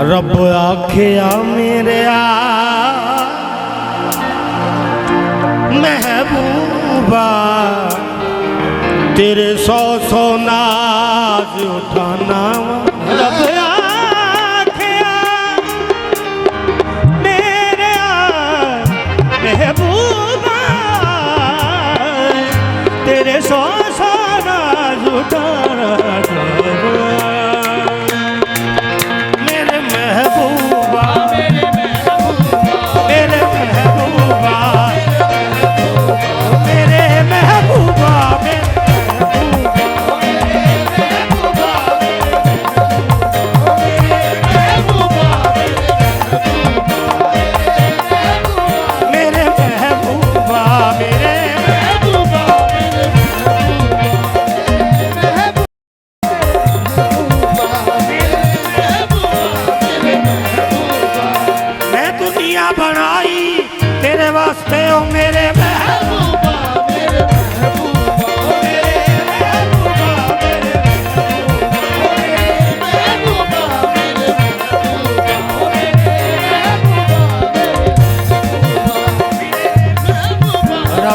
रब आखिया मेरे महबूबा तेरे सौ सौ नाज उठाना। रब आखिया मेरे महबूबा तेरे सौ सौ नाज उठाना।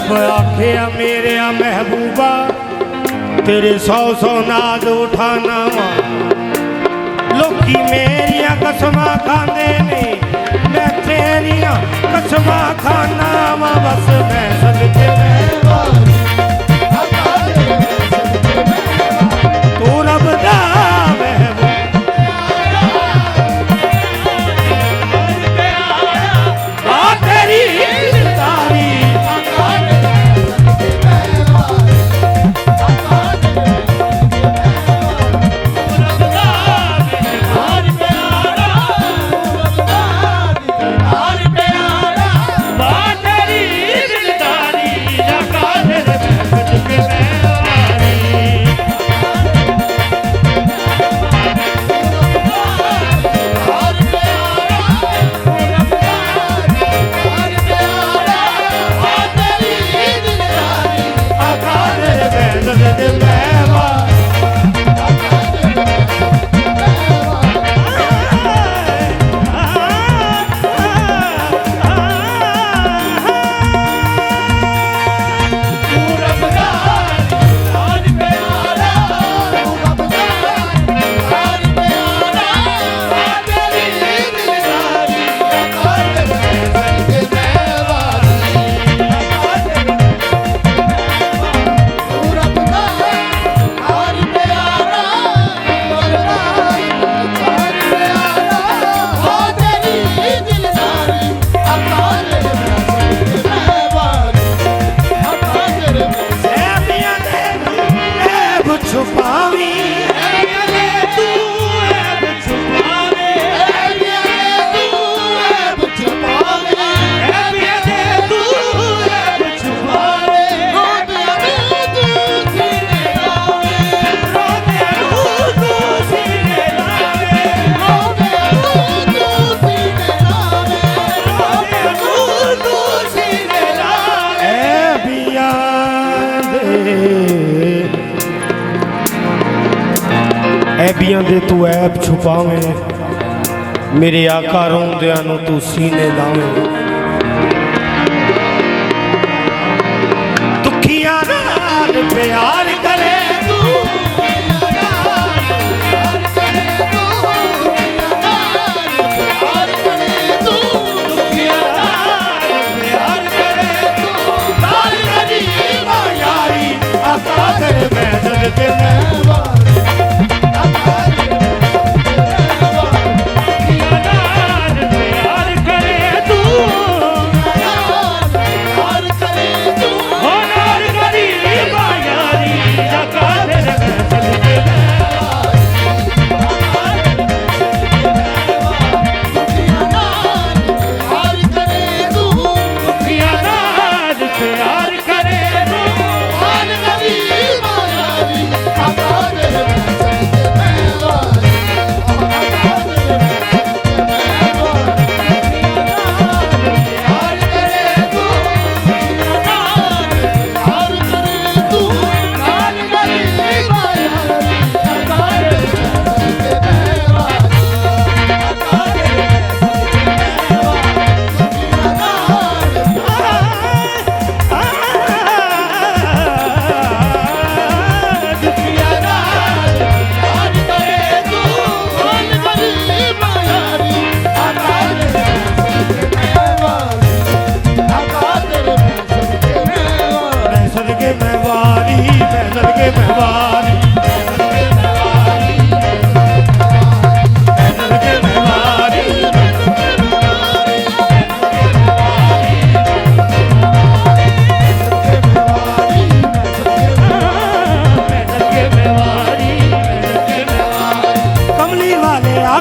आखिया मेरे महबूबा तेरे सौ सौ नाज उठाना। लोकी मेरिया कसमां खांदे ने मैं तेरिया कसमां खाना वा। बस मैं सदके तू रब दा ऐबियां दे तू ऐब छुपावे मेरे आका रोंदियां नू तू सीने लावे। दुखियां नाल प्यार करे तू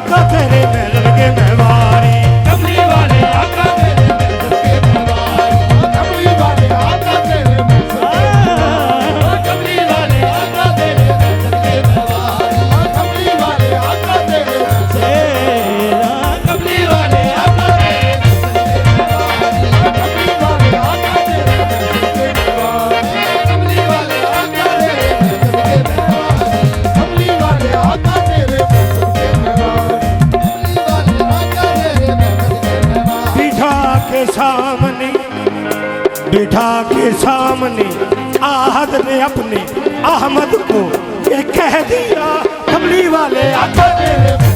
आका तेरे महल के महवारी कमली वाले आका तेरे महल के महवारी कमली वाले आका तेरे कमली वाले आका तेरे महल के महवारी कमली वाले आका तेरे कमली वाले आका तेरे कमली वाले आका तेरे कमली वाले आका तेरे कमली वाले आका तेरे बिठा के सामने आहद ने अपने अहमद को ये कह दिया कमली वाले आका तेरे